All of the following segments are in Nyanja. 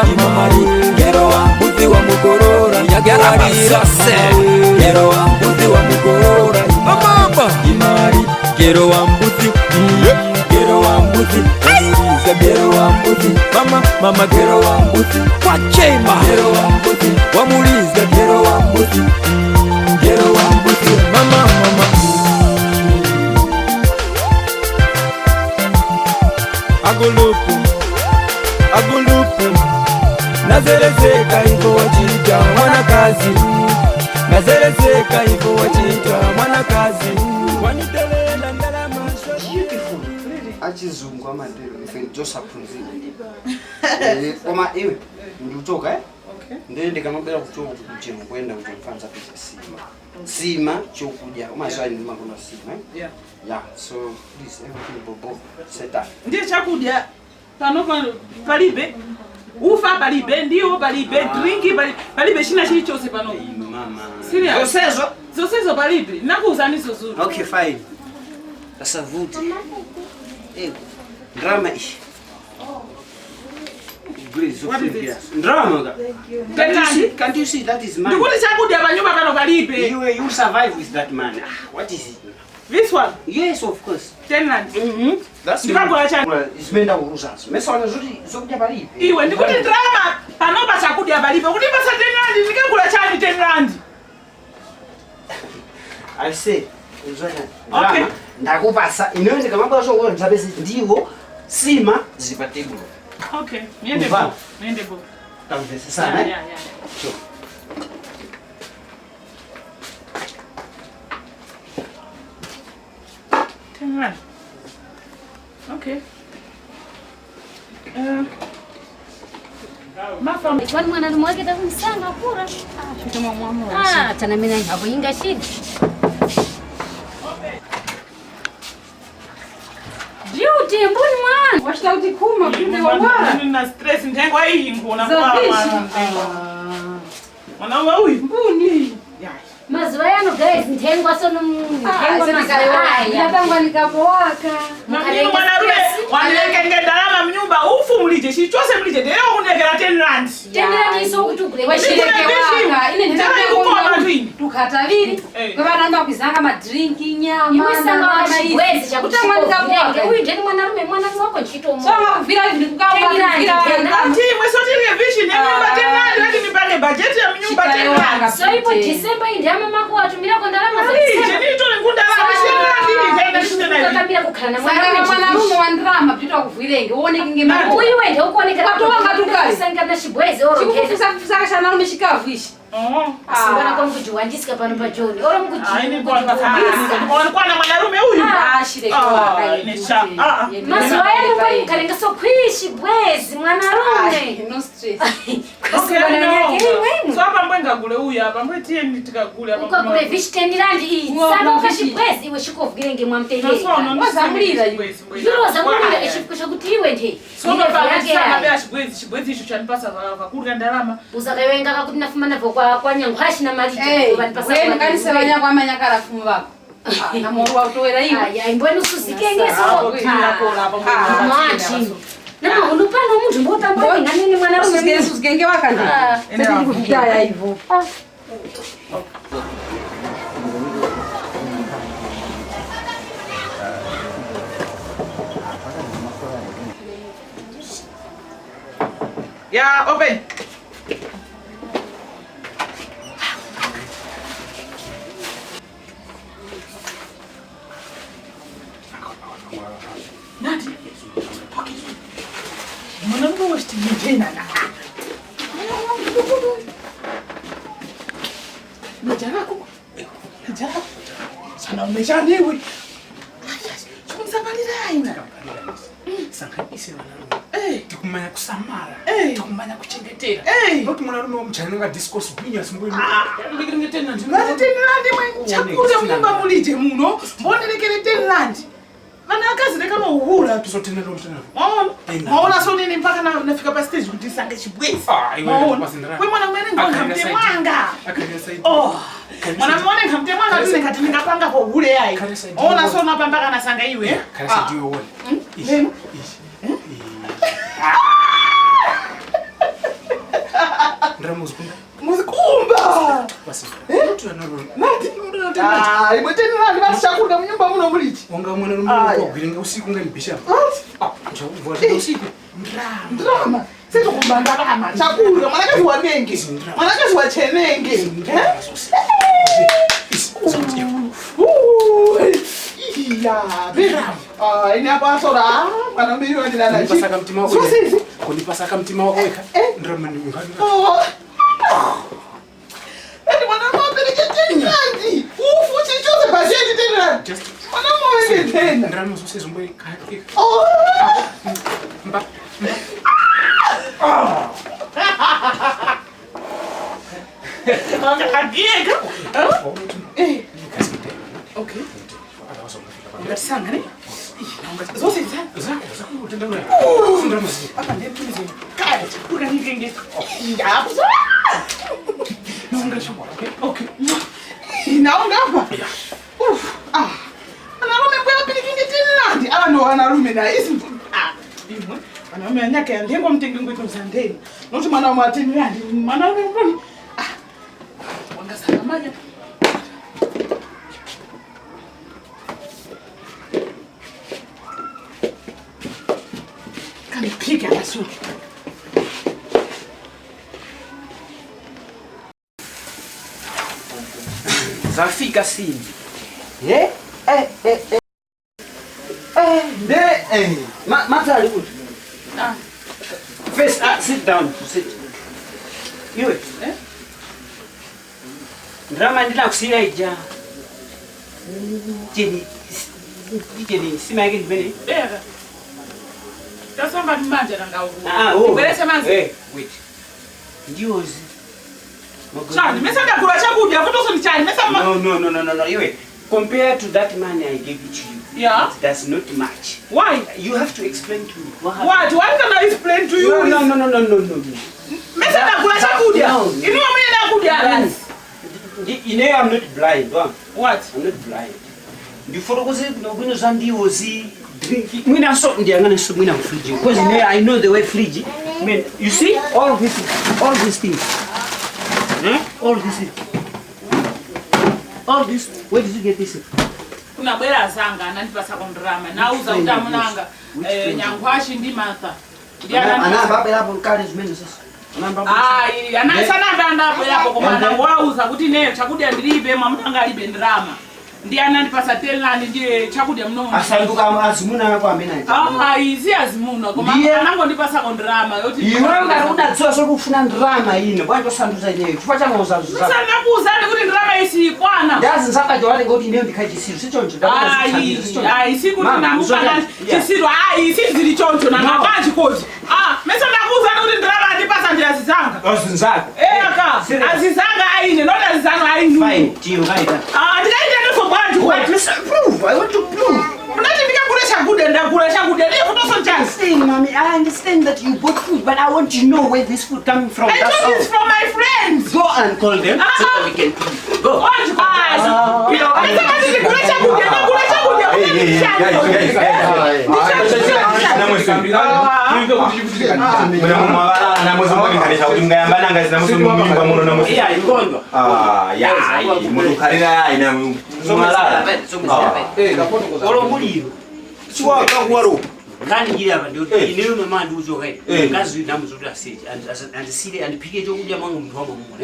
mukorora imari gero wa mbuzi wa mukorora yagarabira se gero wa mbuzi wa mukorora imari gero wa mbuzi gero wa mbuzi gero wa mbuzi mama gero wa mbuzi kwa chema gero wa mbuzi wamuliza gero wa mbuzi gero wa mbuzi mama agulupu nazelezeka hivyo wachita mwanakazi nazelezeka hivyo wachita mwanakazi wanitelenda ndalama beautiful achizungu amadelo ife njosaphunzile koma iwe ndiutoka okay ndende kamabela kutoka kuchema kwenda kufanza pesa sima chokuja umazwani ndimangona sima yeah so please everything bobo set up ndiye chakudya pano palibe ufa palibe ndiwo palibe drinki palibe china chilichonse pano mama serious zosezo palibe nakuuzaniso zuri okay fine sasa vuti drama ishi what is it drama can't you see that is man ndikuti chakudya panyumba pano palibe you survive with that man what is it this one yes of course 10 rand that's ndikagula chani isipenda kurusanso mesona zoti zokudya palibe iwe ndikuti drama panopa chakudya palibe kuti pasa 10 rand ndikagula chani 10 rand I say okay ndakupasa inewe ndikamabwa shongo ndabezi ndiwo sima zipa table okay niende bo tamvese sana yeah sure okay Kwani mwana mwake takumsanga kura. shutuma mwamu Tana mimi hapo inga shida. Beauty mbuni mwana. washitauti kuma kumbe wabara nina stress ntengo hii ngona kwa mwana huyu mbuni Mazuwa yano guys ntengwa sono ntengwa mazuwa ndakangwa nikapoaka mwanarume wanilekenge ndalama mnyumba ufu mulije chichose mulije lero kunekera 10 rand tendera niso kutugule washireke waka ine ndakukoma tukataviri kwevanamba kwizanga madrinki nyama iwe sanga wachibwezi chakutamwa ndikapanga uyu ndeni mwanarume wako chitomo soma kuvira ndikukavira ati imwe sotirike vision yanyumba 10 rand lakini pale budget ya mnyumba 10 rand so ipo December indi ama mako atumira kwa ndalama za December ni tole ngundalama Kakambira kukhala na mwanarume wa ndrama pita kuvwirenge uoneke ngema uyu wende ukonekera Watoanga tukali. Sanga na chibwezi oro ngeza chifufisa shana rume chikavu ishi asibona kwa mkujiwandisika pano pa John oro kwa na mwanarume huyu shireke waka mazuwa yanu kwani mkalenga so kwishi bwezi mwanarume no stress kusibona nyake wewe so hapa mbwenga gule huyu hapa mbwe tie nitikagule hapa uko kule vishi tendirandi iyi sanga ukashi bwezi iwe shikovgirenge mwamtendere wazamulira yuro zamulira eshifukisha kuti iwe nje so baba sana bya shibwezi icho chanipasa vakurya ndalama uzakawenga kakuti nafuma navo kwa nyangu hashi na malito vanipasa wewe kanisa vanya kwa manyakara fumu vako na moro wa utowera iwe aya imbweni ususikenge so mwachi na unupano mtu mbota mbona nganini mwanarume mimi usigenge waka ndi sasa nikutaya hivyo yeah open Nadi mwanangu washtingi tena na Najarako sana umejaniwe chumsabalira ina sanga ise wanarume tukumanya kusamara tukumanya kuchengetera not mwanarume wamchana nga discourse binya simbwe mbigirenge tena ndi chakula mnyumba mulije muno mbonelekere tenland Mana kazi leka no uhura tusotena ndo tena. Maona so nini mpaka nafika pa stage kuti sange chibwezi. Wewe mwana mwene ngamte mwanga. Mwana mwene ngamte mwanga tune kati ningapanga kwa uhule yai. Ona so napamba kana sanga iwe. Kanisa diwe wone. Muzikumba. Basi. Nati. Imwe tenirani vasichakurya munyumba muno mulichi. Wanga mwana rume wagwiringa usiku nganibhisha. Nchakuvuwa usiku. Ndrama. Seto kumbanda kama chakurya mwanakazi wanenge. Mwanakazi wachenenge. Iya, bera. Ini apa sora? Mwana mbili wanilala. Kunipasaka mtima wako. Sisi. Kunipasaka mtima wako weka. Ndrama ni ngani? Eti mwana mwapeleke tenirani. Ufu chichote bajeti tenirani. Mwana mwapeleke tenirani. Ndrama sose zomboe kaya. Mba. Agiega. Okay. Ngasanga ne? Zose zaka utenda ura. Ndrama zi. Apa ndemtumize. Kaya ukanigenge. Yapo. Okay. Naonga hapa. Anarume mbona pilikenge tenirani? Ando anarume na isi. Imwe. Anarume anyake yandengo mtengi ngwetu msandeni. Noti mwana wa tenirani. Mwana wa mbona? Wanga salamanya. Kanipiga basi. Zafika sini. Matali kuti. First, sit down. Sit. Iwe. Ndrama ndina kusira ija. Jeni, sima yake ndibene. Bega. Tasamba manja nangao. Ibelese manzi. Wait. Ndiozi. Chani, mesanda kula chakudya kutoso ni chani, mesamba. No. Iwe. Compared to that money I gave it to you. Yeah. That's not much. Why? You have to explain to me. What? Why can I explain to you? No. Mesanda kula chakudya. No. Inu mwenye nakudya. You know I'm not blind. What? I'm not blind. Before goes no gwino zandiozi drinking. Mwina so ndiangana so mwina fridge. Because I know the way fridge. I mean, you see all these things. All this. Where did you get this? Kuna bwera zanga anandipasa kondrama. Nauza utamunanga nyangwashi ndi Martha. Anamba hapo kale zimene sasa. Anasana ndapo yapo komanda wauza kuti ne chakudya ndilibe mwamutanga alibe ndrama. Ndi anandipasa tenani ndiye chakudya mnono. Asanduka azimuna yako amena. Izi azimuna komanda anango ndipasa kondrama yoti. Iwe ngaruda tsoa sokufuna ndrama ino. Bwanjo sanduza ineyo. Chifukwa cha ngoza zuza. Sana kuuzani kuti ndrama isi kwana. Ndazi nsaka jwale ngoti ndiyo ndikachisiru. Sichoncho ndakuza siku ndinamukana chisiru. Isizili choncho na mabaji kodi. Mesa ndakuuzani kuti ndrama ndipasa ndi azizanga. Azizanga. Aka. Azizanga aine, not azizanga aine. Fine. Tiyo ngaita. Ndikaita nso bwanju. Wait, listen, prove. I want to prove. Mommy, I understand that you bought food, but I want to know where this food coming from. I got this from my friends. Go and call them so we can eat. Go. Kani gili hapa ndio ineo mama ndio uzoe kazi namuzoda stage and sile and pike jo kudya mwangu mtu wangu Mungu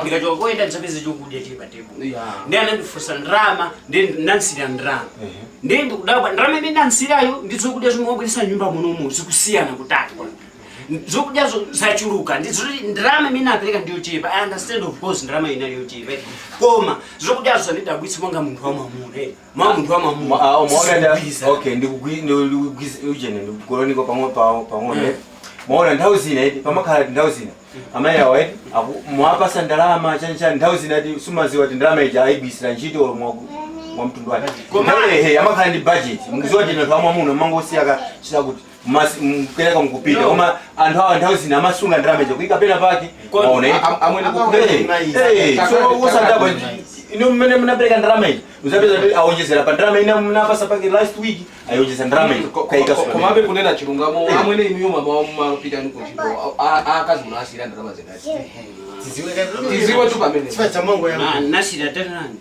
ndikacho kwenda nsapeze jo kudya tipa table ndiye anandifusa ndrama ndiye nansira ndrama ndiye ndikudaba ndrama mimi nansirayo ndizokudya zimongwesa nyumba muno mu zikusiyana kutatu zokudya zo zachuluka ndizo ndrama mimi napeleka ndio chepa. I understand of course ndrama inayo chepa koma zokudya zo ndidabwitsa mwanga muntu wa mamune muntu wa mamune okay ndikugwizene ndikukoloniko pamwe maona nthawi zina iti pamakhala nthawi zina amayi awo iti mwapasa ndalama chanchani nthawi zina iti sumaziwa ti ndalama ija ayibisira ntchito mwa mtundu wake amakhala ndi budget mukuziwa ti anthu amwamuno mangosiyaka chitakuti mkeleka mkupita koma anthu awa nthawi zina amasunga ndalama ija kuyika pena pake maona iti amwene so usandaba ino mmene mnapereka ndalama iyi uzapeza kuti aonjezera pa ndalama ina mnapasa pake last week ayonjeza ndalama iyi kaika komabe kunena chilungamo amwene inuyo mama mumapita niko chipo akazi munasira ndalama zingati tiziwe tu pamene Sifa mongo ya nasira tenant.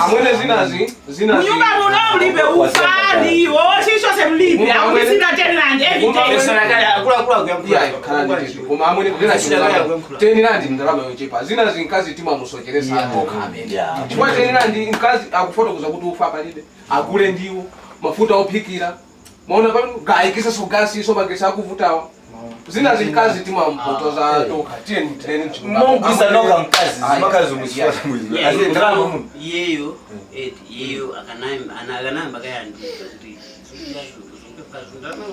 amwene zinazi Munyumba muno ulibe ufani woshisho semlibe akusinda tenant every day. koma amwene kunena chilungamo tenirandi ndalama yochepa zinazi nkazi tima musocheresa akamene chifukwa tenirandi nkazi akufotokoza kuti ufa palibe akule ndiwo mafuta ophikira maona pano gaikisa so gasi so magesa akuvutawa zinazi nkazi tima mpotoza toka teni Mungu sanoga mkazi makazi musifata mwizi azi ndalama mungu yeyo akanamba kayandi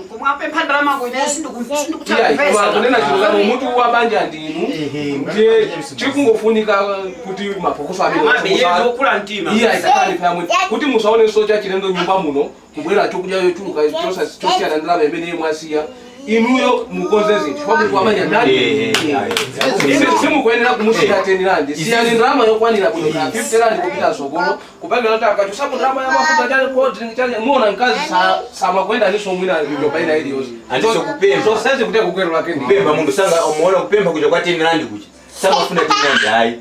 kumwape pandrama kwenesi kunena chilungamo mutu wabanja ndinu ndiye chikungofunika kuti mapokoso kuti musaone socha chilendo nyumba muno kubwera chokudya yochuluka chosiyana ndalama imene mwasiya inuyo mukonze zinthu chifukwa munthu wamanya ndani simukuyenera kumusiyira 10 rand siyani ndalama yokwanira bwino ka 50 rand kupita sokolo kupangira kuti akachosapo ndalama ya mafuta chale kodri chale muona nkazi samakwenda niso mwina ibyo baina ili yose andiso kupemba so senze kuti kukwero lake ndi kupemba mungu sanga umuona kupemba kuja kwa 10 rand kuja sanga funa 10 rand hayi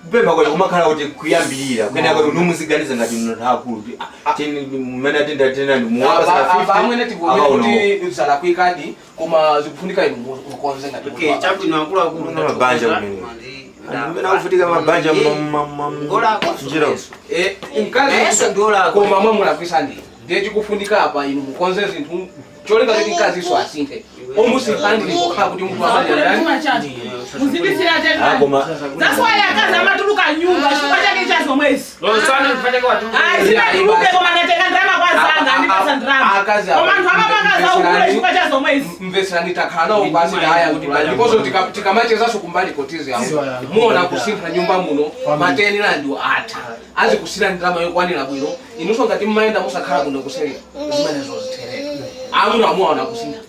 kupemba kwa kumakhala kuti kuyambirira kwenda kwa numuziganiza ngati ntakulu kuti 10 mmene atenda 10 rand muwapa saka 50 amwene tivomera kuti zala kwikadi koma zikufunika inu mukonze ngati okay chabwino akulu na mabanja kumene Mbena kufutika mabanja ngola kwa njira nkazi koma mwe mulakwisa ndi ndiye chikufunika apa inu mukonze zinthu cholinga kuti nkazi iso asinthe omusipandili kokhala kuti munthu amanyandani Muzibisira tenant. That's why akazi amatuluka nyumba chifukwa chake cha zomwezi. sana nifanye watu Situluke koma natenga ndalama kwa zanga ndipasa ndalama. Koma anthu amapanga ukule chifukwa cha zomwezi. mvesani takhala nawo kwasi haya kuti ndipozo tikamachezanso kumbali kotizi yawo muona kusintha nyumba muno mateni landiwo atha azikusira ndalama yokwanira bwino inunso ngati mmayenda musakhala kuno kuseri zimene zozitherera amuna muona kusintha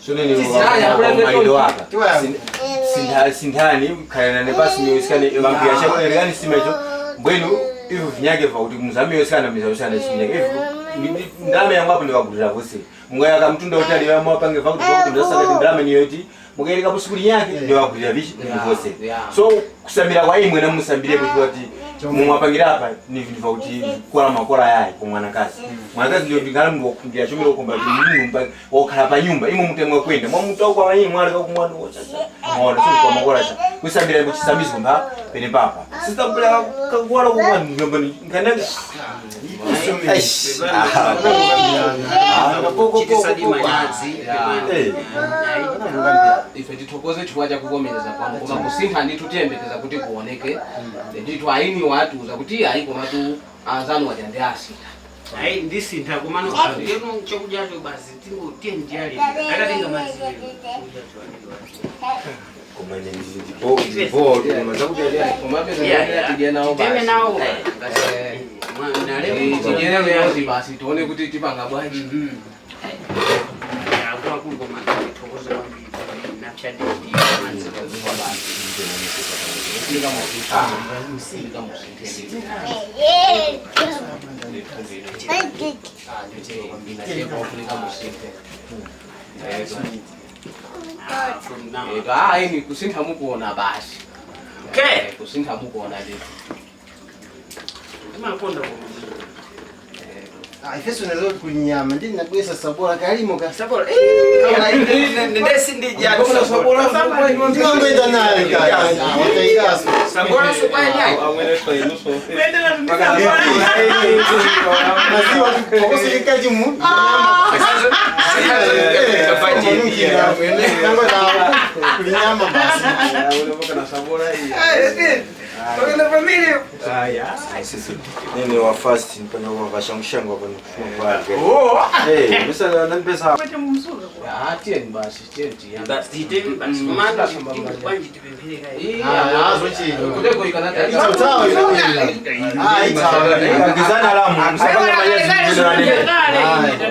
sindhani khalana nepasi miyosikane evampiya chakonerikani simecho mbwenu ivo vinyake va kuti muzamiyosikana mizayosikana chikunyake ivo ndalama yangu apo ndikagulira vose mungayaka mtunda kuti aliwamapange va kuti ndasakati ndalama niyoti mukaereka musukuli yake ndiwagulira vichi vose so kusamira kwa imwe namusambire kuti wati mumwapangira apa nivindiva kuti kukora makora yayi kumwanakazi mwanakazi ndio ndingala mundu wakumbira chomero komba nyumba wakhala pa nyumba imwe mutemwa kwenda mwamuta kwa mayini mwalika kumwana wochacha mwaona so kwa makora cha kusambira mu chisamizo mba pene papa sista kupela kakwala kwa nyumba nganaga ife tithokoze chifukwa cha kukomereza kwanu koma kusintha ndithu tiyembekeza kuti kuoneke ndithu aini watu zakuti ayi komatu anzanu wajande asintha ai ndisintha kumano ngeno chokujacho basi tingo tienjali akatenga mazi komanye ndipo basi tuone kuti tipanga bwanji ni kusintha mukuona basi kusintha mukuona Ifeso nazo kunyama ndi nagwesa sabora kalimo ka sabora ndesi ndija sabora Ndimango enda nayo ka Utaigaso sabora sopa nyai amwene so inuso Maziwa kusilikaji mu kunyama basi na sabora hii Toka familia. Nini wa fast mpaka wa vashamshango hapo kwa. Pesa nani pesa? Kwete mzuri. Tieni basi tieni. Basi tieni basi manda kwanji tipembele kai. zochi Kuteko ikanata. Itawa itawa. Ngizana alamu. Msafanya majenzi.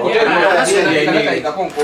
Kuteko ikanata ikakonko